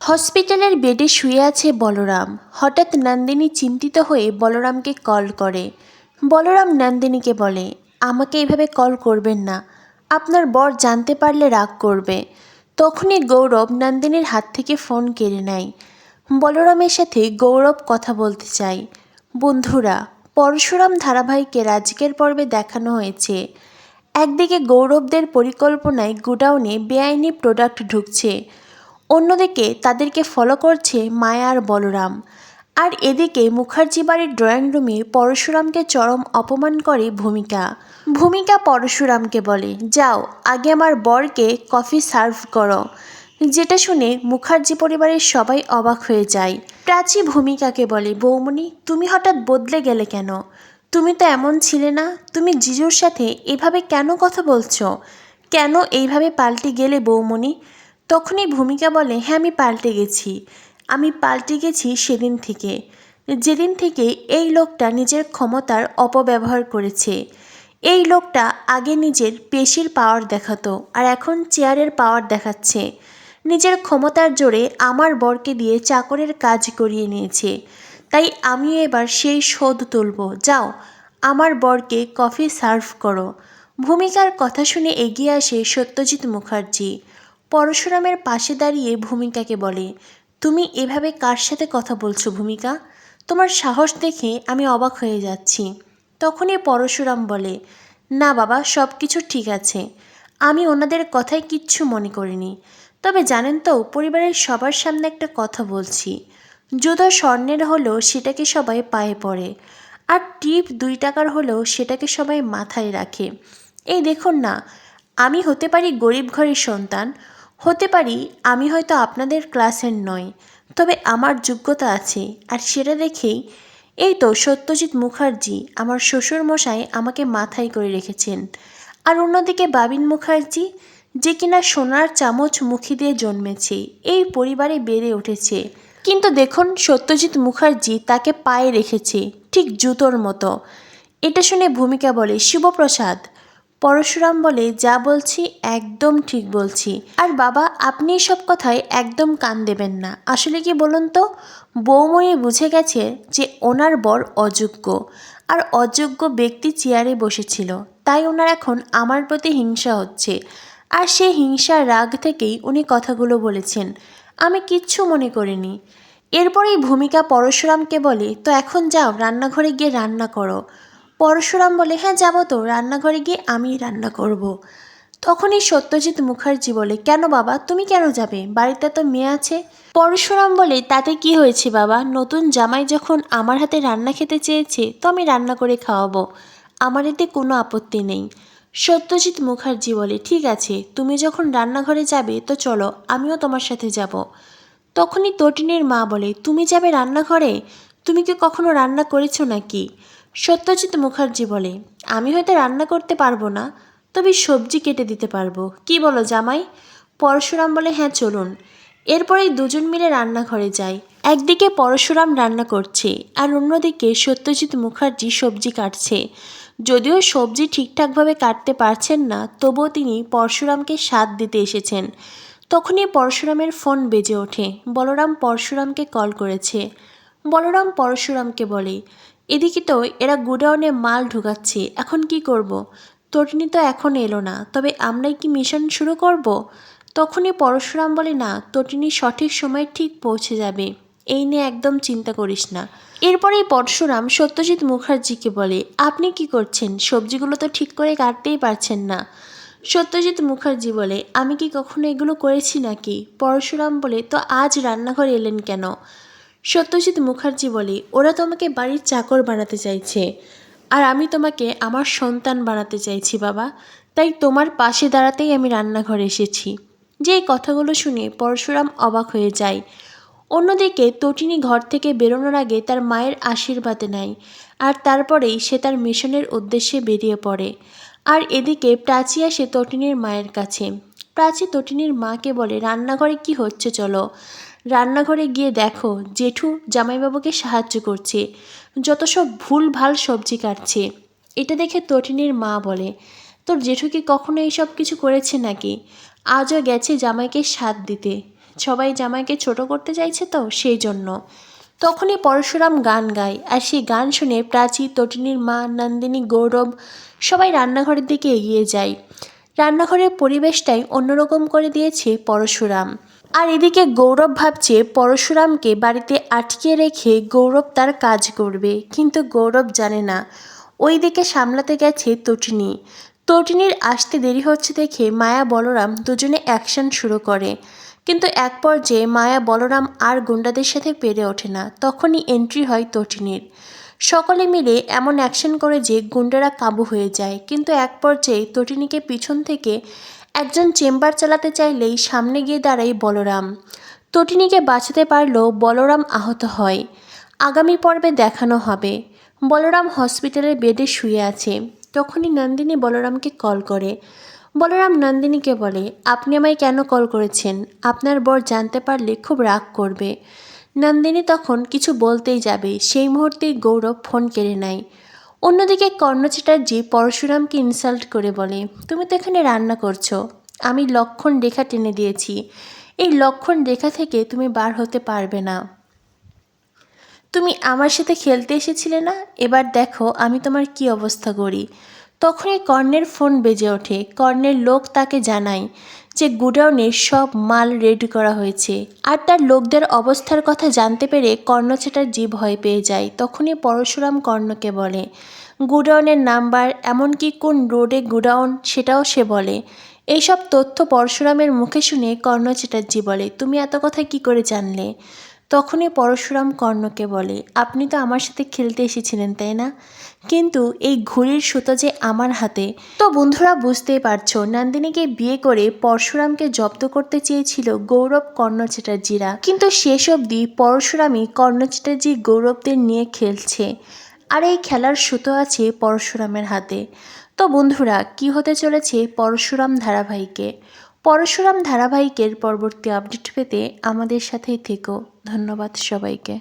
হসপিটালের বেডে শুয়ে আছে বলরাম। হঠাৎ নন্দিনী চিন্তিত হয়ে বলরামকে কল করে। বলরাম নন্দিনীকে বলে, আমাকে এভাবে কল করবেন না, আপনার বর জানতে পারলে রাগ করবে। তখনই গৌরব নন্দিনীর হাত থেকে ফোন কেড়ে নেয়। বলরামের সাথে গৌরব কথা বলতে চায়। বন্ধুরা, পরশুরাম ধারাবাহিকের আজকের পর্বে দেখানো হয়েছে একদিকে গৌরবদের পরিকল্পনায় গুডাউনে বেআইনি প্রোডাক্ট ঢুকছে, অন্যদিকে তাদেরকে ফলো করছে মায়া আর বলরাম। আর এদিকে মুখার্জি বাড়ির ড্রয়িং রুমে পরশুরামকে চরম অপমান করে ভূমিকা। ভূমিকা পরশুরামকে বলে, যাও আগে আমার বরকে কফি সার্ভ করো। যেটা শুনে মুখার্জি পরিবারের সবাই অবাক হয়ে যায়। প্রাচী ভূমিকাকে বলে, বৌমণি তুমি হঠাৎ বদলে গেলে কেন? তুমি তো এমন ছিলে না, তুমি জিজুর সাথে এভাবে কেন কথা বলছো? কেন এইভাবে পাল্টে গেলে বৌমণি? তখনই ভূমিকা বলে, হ্যাঁ আমি পাল্টে গেছি সেদিন থেকে, যেদিন থেকে এই লোকটা নিজের ক্ষমতার অপব্যবহার করেছে। এই লোকটা আগে নিজের পেশির পাওয়ার দেখাতো, আর এখন চেয়ারের পাওয়ার দেখাচ্ছে। নিজের ক্ষমতার জোরে আমার বরকে দিয়ে চাকরের কাজ করিয়ে নিয়েছে। তাই আমিও এবার সেই শোধ তুলব। যাও আমার বরকে কফি সার্ভ করো। ভূমিকার কথা শুনে এগিয়ে আসে সত্যজিৎ মুখার্জি। পরশুরামের পাশে দাঁড়িয়ে ভূমিকাকে বলে, তুমি এভাবে কার সাথে কথা বলছো ভূমিকা? তোমার সাহস দেখে আমি অবাক হয়ে যাচ্ছি। তখনই পরশুরাম বলে, না বাবা, সব কিছু ঠিক আছে, আমি ওনাদের কথায় কিচ্ছু মনে করিনি। তবে জানেন তো, পরিবারের সবার সামনে একটা কথা বলছি, জুতো স্বর্ণের হলেও সেটাকে সবাই পায়ে পড়ে, আর টিপ 2 টাকার হলেও সেটাকে সবাই মাথায় রাখে। এই দেখুন না, আমি হতে পারি গরিব ঘরের সন্তান, হতে পারি আমি হয়তো আপনাদের ক্লাসের নই, তবে আমার যোগ্যতা আছে, আর সেটা দেখেই এই তো সত্যজিৎ মুখার্জি আমার শ্বশুর মশাই আমাকে মাথায় করে রেখেছেন। আর অন্যদিকে বাবিন মুখার্জি, যে কিনা সোনার চামচ মুখে দিয়ে জন্মেছে, এই পরিবারে বেড়ে উঠেছে, কিন্তু দেখুন সত্যজিৎ মুখার্জি তাকে পায়ে রেখেছে ঠিক জুতোর মতো। এটা শুনে ভূমিকা বলে, শিবপ্রসাদ। পরশুরাম বলে, যা বলছি একদম ঠিক বলছি। আর বাবা, আপনি এসব কথায় একদম কান দেবেন না। আসলে কি বলুন তো, বৌমণি বুঝে গেছে যে ওনার বর অযোগ্য, আর অযোগ্য ব্যক্তি চেয়ারে বসেছিল, তাই ওনার এখন আমার প্রতি হিংসা হচ্ছে। আর সেই হিংসার রাগ থেকেই উনি কথাগুলো বলেছেন, আমি কিচ্ছু মনে করিনি। এরপরেই ভূমিকা পরশুরামকে বলে, তো এখন যাও রান্নাঘরে গিয়ে রান্না করো। পরশুরাম বলে, হ্যাঁ যাবো তো, রান্নাঘরে গিয়ে আমি রান্না করব। তখনই সত্যজিৎ মুখার্জি বলে, কেন বাবা, তুমি কেন যাবে? বাড়িতে তো মেয়ে আছে। পরশুরাম বলে, তাতে কি হয়েছে বাবা, নতুন জামাই যখন আমার হাতে রান্না খেতে চেয়েছে তো আমি রান্না করে খাওয়াবো, আমার এতে কোনো আপত্তি নেই। সত্যজিৎ মুখার্জি বলে, ঠিক আছে, তুমি যখন রান্নাঘরে যাবে তো চলো, আমিও তোমার সাথে যাব। তখনই তটিনীর মা বলে, তুমি যাবে রান্নাঘরে? তুমি কি কখনো রান্না করেছো নাকি? সত্যজিৎ মুখার্জি বলে, আমি হয়তো রান্না করতে পারবো না, তবে সবজি কেটে দিতে পারবো। কি বলো জামাই? পরশুরাম বলে, হ্যাঁ চলুন। এরপরেই দুজন মিলে রান্নাঘরে যায়। একদিকে পরশুরাম রান্না করছে, আর অন্যদিকে সত্যজিৎ মুখার্জি সবজি কাটছে। যদিও সবজি ঠিকঠাকভাবে কাটতে পারছেন না, তবুও তিনি পরশুরামকে সাথ দিতে এসেছেন। তখনই পরশুরামের ফোন বেজে ওঠে। বলরাম পরশুরামকে কল করেছে। বলরাম পরশুরামকে বলে, এদিকে তো এরা গুডাউনে মাল ঢুকাচ্ছে, এখন কি করব? তটিনী তো এখন এলো না, তবে আমরাই কি মিশন শুরু করব? তখনই পরশুরাম বলে, না, তটিনী সঠিক সময়ে ঠিক পৌঁছে যাবে, এই নিয়ে একদম চিন্তা করিস না। এরপরেই পরশুরাম সত্যজিৎ মুখার্জিকে বলে, আপনি কি করছেন? সবজিগুলো তো ঠিক করে কাটতেই পারছেন না। সত্যজিৎ মুখার্জি বলে, আমি কি কখনো এগুলো করেছি নাকি? পরশুরাম বলে, তো আজ রান্নাঘরে এলেন কেন? সত্যজিৎ মুখার্জি বলে, ওরা তোমাকে বাড়ির চাকর বানাতে চাইছে, আর আমি তোমাকে আমার সন্তান বানাতে চাইছি বাবা, তাই তোমার পাশে দাঁড়াতেই আমি রান্নাঘরে এসেছি। যে এই কথাগুলো শুনে পরশুরাম অবাক হয়ে যায়। অন্যদিকে তটিনী ঘর থেকে বেরোনোর আগে তার মায়ের আশীর্বাদ নেয়, আর তারপরেই সে তার মিশনের উদ্দেশ্যে বেরিয়ে পড়ে। আর এদিকে প্রাচী আসে তটিনীর মায়ের কাছে। প্রাচী তটিনীর মাকে বলে, রান্নাঘরে কি হচ্ছে, চলো রান্নাঘরে গিয়ে দেখো, জেঠু জামাইবাবুকে সাহায্য করছে, যত সব ভুল ভাল সবজি কাটছে। এটা দেখে তটিনীর মা বলে, তোর জেঠু কি কখনো এইসব কিছু করেছে নাকি? আজও গেছে জামাইকে সাথ দিতে, সবাই জামাইকে ছোট করতে চাইছে তো সেই জন্য। তখনই পরশুরাম গান গায়, আর সেই গান শুনে প্রাচী, তটিনীর মা, নন্দিনী, গৌরব সবাই রান্নাঘরের দিকে এগিয়ে যায়। রান্নাঘরের পরিবেশটাই অন্যরকম করে দিয়েছে পরশুরাম। আর এদিকে গৌরব ভাবছে পরশুরামকে বাড়িতে আটকে রেখে গৌরব তার কাজ করবে, কিন্তু গৌরব জানে না ওই দিকে সামলাতে গেছে তটিনী। তটিনীর আসতে দেরি হচ্ছে দেখে মায়া, বলরাম দুজনে অ্যাকশন শুরু করে, কিন্তু এক পর্যায়ে মায়া, বলরাম আর গুন্ডাদের সাথে পেরে ওঠে না। তখনই এন্ট্রি হয় তটিনীর। সকলে মিলে এমন অ্যাকশন করে যে গুন্ডারা কাবু হয়ে যায়, কিন্তু এক পর্যায়ে তটিনীকে পিছন থেকে একজন চেম্বার চালাতে চাইলেই সামনে গিয়ে দাঁড়ায় বলরাম। তটিনীকে বাঁচাতে পারলেও বলরাম আহত হয়। আগামী পর্বে দেখানো হবে বলরাম হসপিটালের বেডে শুয়ে আছে। তখনই নন্দিনী বলরামকে কল করে। বলরাম নন্দিনীকে বলে, আপনি আমায় কেন কল করেছেন? আপনার বর জানতে পারলে খুব রাগ করবে। নন্দিনী তখন কিছু বলতেই যাবে, সেই মুহূর্তেই গৌরব ফোন কেড়ে নেয়। অন্যদিকে কর্ণ চ্যাটার্জি পরশুরামকে ইনসাল্ট করে বলে, তুমি তো এখানে রান্না করছো, আমি লক্ষণ রেখা টেনে দিয়েছি, এই লক্ষণ রেখা থেকে তুমি বার হতে পারবে না। তুমি আমার সাথে খেলতে এসেছিলে না, এবার দেখো আমি তোমার কি অবস্থা করি। তখনই কর্ণের ফোন বেজে ওঠে। কর্ণের লোক তাকে জানায় যে গুডাউনের সব মাল রেডি করা হয়েছে, আর তার লোকদের অবস্থার কথা জানতে পেরে কর্ণ চ্যাটার্জি ভয় পেয়ে যায়। তখনই পরশুরাম কর্ণকে বলে গুডাউনের নাম্বার, এমনকি কোন রোডে গুডাউন সেটাও সে বলে। এইসব তথ্য পরশুরামের মুখে শুনে কর্ণ চ্যাটার্জি বলে, তুমি এত কথা কি করে জানলে? তখনই পরশুরাম কর্ণকে বলে, আপনি তো আমার সাথে খেলতে এসেছিলেন তাই না, কিন্তু এই ঘুড়ির সুতো যে আমার হাতে। তো বন্ধুরা বুঝতেই পারছো, নন্দিনীকে বিয়ে করে পরশুরামকে জব্দ করতে চেয়েছিল গৌরব, কর্ণ চ্যাটার্জিরা, কিন্তু শেষ অবধি পরশুরামই কর্ণ চ্যাটার্জি গৌরবদের নিয়ে খেলছে, আর এই খেলার সুতো আছে পরশুরামের হাতে। তো বন্ধুরা, কি হতে চলেছে পরশুরাম ধারাবাহিকের পরবর্তী আপডেট পেতে আমাদের সাথেই থেকো। ধন্যবাদ সবাইকে।